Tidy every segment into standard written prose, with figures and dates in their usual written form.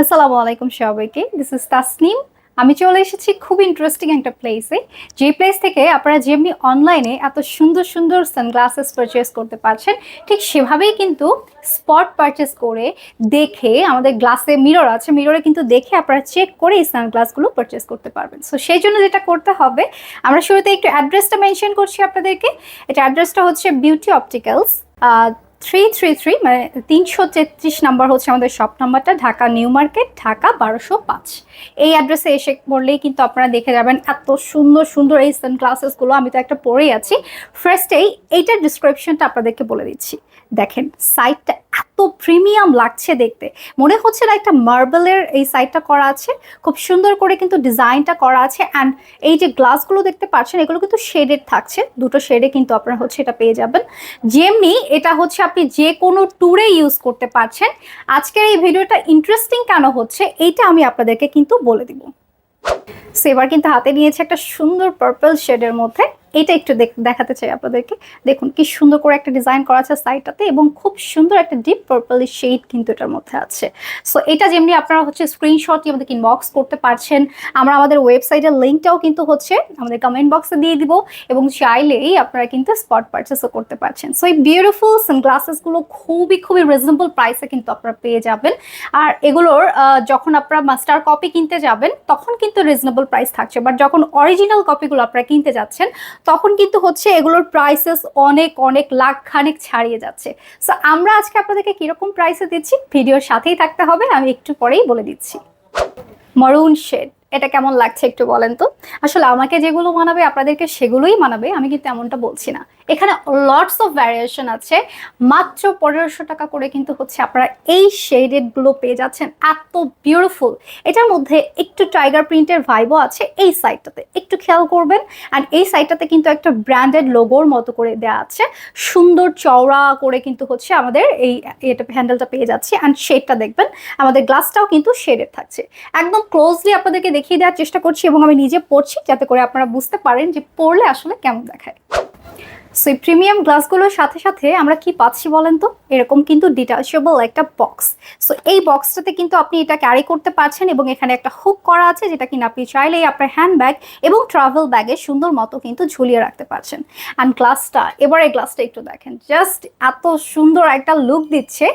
আসসালামু আলাইকুম সবাইকে। This is Tasnim. আমি চলে এসেছি খুব ইন্টারেস্টিং একটা প্লেসে, যে প্লেস থেকে আপনারা যেমনি অনলাইনে এত সুন্দর সুন্দর সানগ্লাসেস পারচেস করতে পারছেন, ঠিক সেভাবেই কিন্তু স্পট পারচেস করে দেখে, আমাদের গ্লাসে মিরর আছে, মিররে কিন্তু দেখে আপনারা চেক করে এই সানগ্লাসগুলো পারচেস করতে পারবেন। সো সেই জন্য যেটা করতে হবে, আমরা শুরুতে একটু অ্যাড্রেসটা মেনশন করছি আপনাদেরকে। এটা অ্যাড্রেসটা হচ্ছে বিউটি অপটিক্যালস, 333, মানে 333 নাম্বার হচ্ছে আমাদের শপ নাম্বারটা, ঢাকা নিউ মার্কেট, ঢাকা 1205। এই অ্যাড্রেসে এসে পড়লেই কিন্তু আপনারা দেখে যাবেন এত সুন্দর সুন্দর এই সানগ্লাসেসগুলো। আমি তো একটা পরেই আছি। ফার্স্টেই এইটার ডিসক্রিপশনটা আপনাদেরকে বলে দিচ্ছি। দেখেন, সাইডটা এত প্রিমিয়াম লাগছে দেখতে, মনে হচ্ছে না একটা মার্বেলের এই সাইডটা করা আছে। খুব সুন্দর করে কিন্তু ডিজাইনটা করা আছে। অ্যান্ড এই যে গ্লাসগুলো দেখতে পাচ্ছেন, এগুলো কিন্তু শেডেড থাকছে, দুটো শেডে কিন্তু আপনারা হচ্ছে এটা পেয়ে যাবেন। যেমনি এটা হচ্ছে আপনি যে কোনো ট্যুরে ইউজ করতে পারছেন। আজকের এই ভিডিওটা ইন্টারেস্টিং কেন হচ্ছে, এইটা আমি আপনাদেরকে কিন্তু বলে দিব। সো এবার কিন্তু হাতে নিয়েছে একটা সুন্দর পার্পল শেডের মধ্যে। এটা একটু দেখাতে চাই আপনাদেরকে। দেখুন কি সুন্দর করে একটা ডিজাইন করা আছে সাইডটাতে, এবং খুব সুন্দর একটা ডিপ পার্পল শেড কিন্তু এটার মধ্যে আছে। সো এটা যেমনি আপনারা হচ্ছে স্ক্রিনশট আমাদেরকে ইনবক্স করতে পারছেন। আমরা আমাদের ওয়েবসাইটের লিঙ্কটাও কিন্তু হচ্ছে আমাদের কমেন্ট বক্সে দিয়ে দিব, এবং চাইলেই আপনারা কিন্তু স্পট পারচেসও করতে পারছেন। সো এই বিউটিফুল সানগ্লাসেসগুলো খুবই খুবই রিজনেবল প্রাইসে কিন্তু আপনারা পেয়ে যাবেন। আর এগুলোর যখন আপনারা মাস্টার কপি কিনতে যাবেন তখন কিন্তু রিজনেবল প্রাইস থাকছে, বাট যখন অরিজিনাল কপিগুলো আপনারা কিনতে যাচ্ছেন তখন কিন্তু হচ্ছে এগুলোর প্রাইসেস অনেক অনেক লাখ খানিক ছাড়িয়ে যাচ্ছে। সো আমরা আজকে আপনাদেরকে কিরকম প্রাইসে দিচ্ছি, ভিডিওর সাথেই থাকতে হবে, আমি একটু পরেই বলে দিচ্ছি। মরুন শেড, এটা কেমন লাগছে একটু বলেন তো। আসলে আমাকে যেগুলো মানাবে আপনাদেরকে সেগুলোই মানাবে, আমি কিন্তু এমনটা বলছি না। এখানে লটস অফ ভ্যারিয়েশন আছে। মাত্র 1500 টাকা করে কিন্তু হচ্ছে আপনারা এই শেডেডগুলো পেয়ে যাচ্ছেন, এত বিউটিফুল। এটার মধ্যে একটু টাইগার প্রিন্টের ভাইবও আছে এই সাইডটাতে, একটু খেয়াল করবেন। অ্যান্ড এই সাইডটাতে কিন্তু একটা ব্র্যান্ডেড লোগোর মতো করে দেওয়া আছে, সুন্দর চওড়া করে কিন্তু হচ্ছে আমাদের এই এটা হ্যান্ডেলটা পেয়ে যাচ্ছে। অ্যান্ড শেডটা দেখবেন, আমাদের গ্লাসটাও কিন্তু শেডেড থাকছে। একদম ক্লোজলি আপনাদেরকে দেখিয়ে দেওয়ার চেষ্টা করছি, এবং আমি নিজে পড়ছি যাতে করে আপনারা বুঝতে পারেন যে পড়লে আসলে কেমন দেখায়। সো এই প্রিমিয়াম গ্লাসগুলোর সাথে সাথে আমরা কি পাচ্ছি বলেন তো, এরকম কিন্তু ডিটাচেবল একটা বক্স। সো এই বক্সটাতে কিন্তু আপনি এটা ক্যারি করতে পারছেন, এবং এখানে একটা হুক করা আছে, যেটা কিনা আপনি চাইলেই আপনার হ্যান্ডব্যাগ এবং ট্রাভেল ব্যাগে সুন্দর মতো কিন্তু ঝুলিয়ে রাখতে পারছেন। অ্যান্ড গ্লাসটা, এবারে গ্লাসটা একটু দেখেন, জাস্ট এত সুন্দর একটা লুক দিচ্ছে।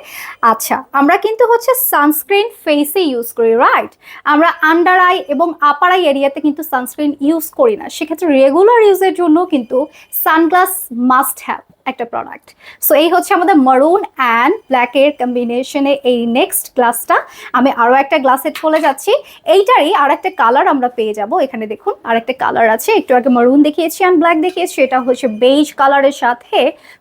আচ্ছা, আমরা কিন্তু হচ্ছে সানস্ক্রিন ফেসে ইউজ করি, রাইট? আমরা আন্ডার আই এবং আপার আই এরিয়াতে কিন্তু সানস্ক্রিন ইউজ করি না, সেক্ষেত্রে রেগুলার ইউজের জন্য কিন্তু সানগ্লাস মাস্ট হ্যাভ একটা প্রোডাক্ট। সো এই হচ্ছে আমাদের মারুন অ্যান্ড ব্ল্যাকের কম্বিনেশনে এই নেক্সট গ্লাসটা। আমি আরও একটা গ্লাসে চলে যাচ্ছি, এইটারই আর একটা কালার আমরা পেয়ে যাব। এখানে দেখুন আর একটা কালার আছে, একটু আগে মারুন দেখিয়েছি অ্যান্ড ব্ল্যাক দেখিয়েছি, এটা হচ্ছে বেজ কালারের সাথে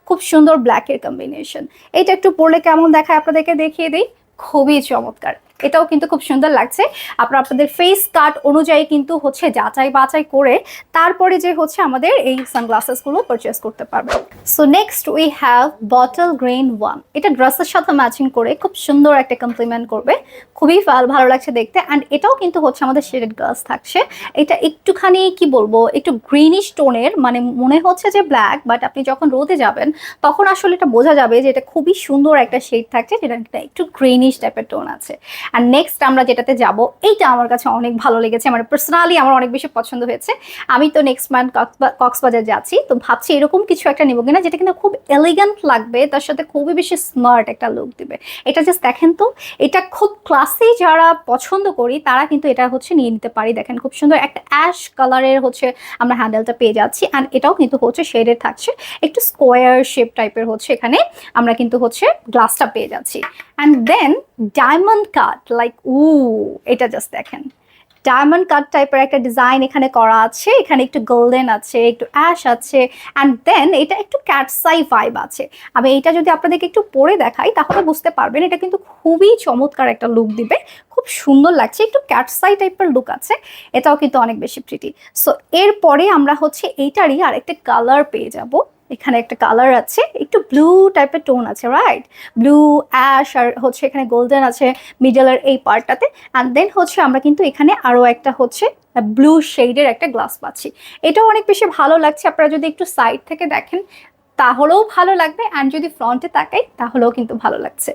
খুব সুন্দর ব্ল্যাকের কম্বিনেশন। এটা একটু পরলে কেমন দেখায় আপনাদেরকে দেখিয়ে দিই, খুবই চমৎকার। এটাও কিন্তু খুব সুন্দর লাগছে। আপনারা আপনাদের ফেস কাট অনুযায়ী কিন্তু হচ্ছে যাচাই বাছাই করে তারপরে যে হচ্ছে আমাদের এই সানগ্লাসেসগুলো পারচেস করতে পারবেন। So next we have bottle green one. এটা ড্রেসের সাথে ম্যাচিং করে খুব সুন্দর একটা কমপ্লিমেন্ট করবে, খুবই ভালো লাগছে দেখতে। অ্যান্ড এটাও কিন্তু হচ্ছে আমাদের শেডেড গ্লাস থাকছে। এটা একটুখানি কি বলবো, একটু গ্রিনিশ টোনের, মানে মনে হচ্ছে যে ব্ল্যাক, বাট আপনি যখন রোদে যাবেন তখন আসলে এটা বোঝা যাবে যে এটা খুবই সুন্দর একটা শেড থাকছে, যেটা একটু গ্রিনিশ টাইপের টোন আছে। আর নেক্সট আমরা যেটাতে যাব, এইটা আমার কাছে অনেক ভালো লেগেছে, আমার পার্সোনালি আমার অনেক বেশি পছন্দ হয়েছে। আমি তো নেক্সট মান্থ কক্সবাজার যাচ্ছি, তো ভাবছি এরকম কিছু একটা নেবো কিনা, যেটা কিন্তু খুব এলিগেন্ট লাগবে, তার সাথে খুবই বেশি স্মার্ট একটা লুক দিবে। এটা জাস্ট দেখেন তো, এটা খুব ক্লাসি, যারা পছন্দ করি তারা কিন্তু এটা হচ্ছে নিয়ে নিতে পারি। দেখেন খুব সুন্দর একটা অ্যাশ কালারের হচ্ছে আমরা হ্যান্ডেলটা পেয়ে যাচ্ছি। অ্যান্ড এটাও কিন্তু হচ্ছে শেডের থাকছে, একটু স্কোয়ার শেপ টাইপের হচ্ছে এখানে আমরা কিন্তু হচ্ছে গ্লাসটা পেয়ে যাচ্ছি। And then diamond cut, like এটা জাস্ট দেখেন, ডায়মন্ড কাট টাইপের একটা ডিজাইন এখানে করা আছে, এখানে একটু গোল্ডেন আছে, একটু অ্যাশ আছে, অ্যান্ড দেন এটা একটু ক্যাটসাই ভাইব আছে। আমি এটা যদি আপনাদেরকে একটু পরে দেখাই তাহলে বুঝতে পারবেন, এটা কিন্তু খুবই চমৎকার একটা লুক দিবে, খুব সুন্দর লাগছে, একটু ক্যাটসাই টাইপের লুক আছে। এটাও কিন্তু অনেক বেশি প্রিটি। সো এরপরে আমরা হচ্ছে এইটারই আরেকটা কালার পেয়ে যাব। এখানে একটা কালার আছে, একটু ব্লু টাইপের টোন আছে, রাইট? ব্লু, অ্যাশ, আর হচ্ছে এখানে গোল্ডেন আছে মিডলের এই পার্টটাতে। অ্যান্ড দেন হচ্ছে আমরা কিন্তু এখানে আরও একটা হচ্ছে ব্লু শেডের একটা গ্লাস পাচ্ছি। এটাও অনেক বেশি ভালো লাগছে, আপনারা যদি একটু সাইড থেকে দেখেন তাহলেও ভালো লাগবে, অ্যান্ড যদি ফ্রন্টে তাকাই তাহলেও কিন্তু ভালো লাগছে।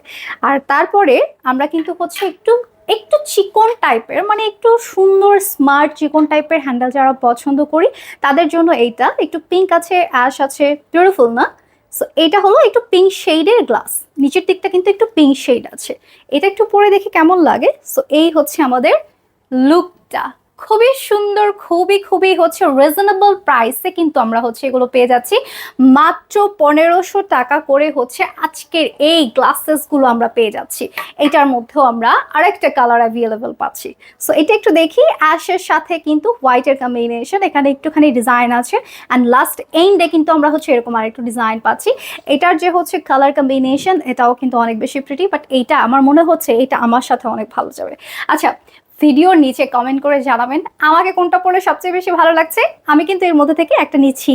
আর তারপরে আমরা কিন্তু হচ্ছে একটু একটু চিকন টাইপের, মানে একটু সুন্দর স্মার্ট চিকন টাইপের হ্যান্ডেল যারা পছন্দ করি তাদের জন্য এইটা। একটু পিঙ্ক আছে, অ্যাশ আছে, বিউটিফুল না? সো এটা হলো একটু পিঙ্ক শেডের গ্লাস, নিচের দিকটা কিন্তু একটু পিঙ্ক শেড আছে। এটা একটু পরে দেখি কেমন লাগে। সো এই হচ্ছে আমাদের লুকটা, খুবই সুন্দর, খুবই খুবই হচ্ছে রিজনেবল প্রাইসে কিন্তু আমরা হচ্ছে এগুলো পেয়ে যাচ্ছি। মাত্র 1500 টাকা করে হচ্ছে আজকের এই গ্লাসেসগুলো আমরা পেয়ে যাচ্ছি। এটার মধ্যেও আমরা আরেকটা কালার অ্যাভেলেবল পাচ্ছি। সো এটা একটু দেখি, অ্যাশের সাথে কিন্তু হোয়াইটের কম্বিনেশন, এখানে একটুখানি ডিজাইন আছে অ্যান্ড লাস্ট এন্ডে কিন্তু আমরা হচ্ছে এরকম আরেকটু ডিজাইন পাচ্ছি। এটার যে হচ্ছে কালার কম্বিনেশন এটাও কিন্তু অনেক বেশি প্রিটি, বাট এইটা আমার মনে হচ্ছে এটা আমার সাথে অনেক ভালো যাবে। আচ্ছা, ভিডিওর নিচে কমেন্ট করে জানাবেন আমাকে কোনটা পরে সবচেয়ে বেশি ভালো লাগছে। আমি কিন্তু এর মধ্যে থেকে একটা নিচ্ছি।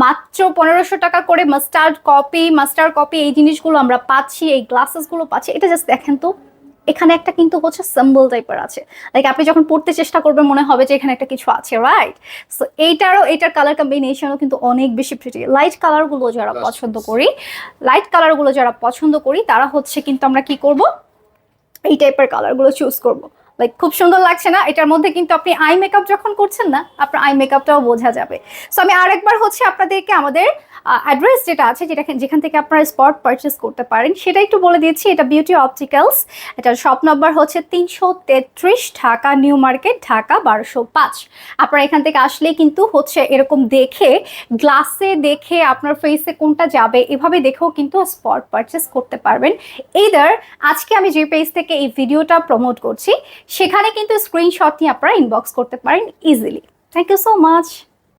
মাত্র 1500 টাকা করে মাস্টার কপি এই জিনিসগুলো আমরা পাচ্ছি, এই গ্লাসেসগুলো পাচ্ছি। এটা জাস্ট দেখেন তো, এখানে একটা কিন্তু হচ্ছে সিম্বল টাইপের আছে, লাইক আপনি যখন পড়তে চেষ্টা করবেন মনে হবে যে এখানে একটা কিছু আছে, রাইট? সো এটার কালার কম্বিনেশনও কিন্তু অনেক বেশি প্রিটি। লাইট কালারগুলো যারা পছন্দ করি তারা হচ্ছে কিন্তু আমরা কি করব, এই টাইপের কালারগুলো চুজ করব। লাইক খুব সুন্দর লাগছে না? এটার মধ্যে কিন্তু আপনি আই মেকআপ যখন করছেন না, আপনার আই মেকআপটাও বোঝা যাবে। সো আমি আরেকবার হচ্ছে আপনাদেরকে আমাদের অ্যাড্রেস যেটা আছে, যেখান থেকে আপনারা স্পট পারচেস করতে পারেন সেটা একটু বলে দিচ্ছি। এটা বিউটি অপটিক্যালস, এটার শপ নাম্বার হচ্ছে 333, ঢাকা নিউ মার্কেট, ঢাকা 1205। আপনারা এখান থেকে আসলেই কিন্তু হচ্ছে এরকম দেখে, গ্লাসে দেখে আপনার ফেসে কোনটা যাবে এভাবে দেখেও কিন্তু স্পট পারচেস করতে পারবেন। এইদার আজকে আমি যে পেজ থেকে এই ভিডিওটা প্রমোট করছি সেখানে কিন্তু স্ক্রিনশট নিয়ে আপনারা ইনবক্স করতে পারেন easily. Thank you so much.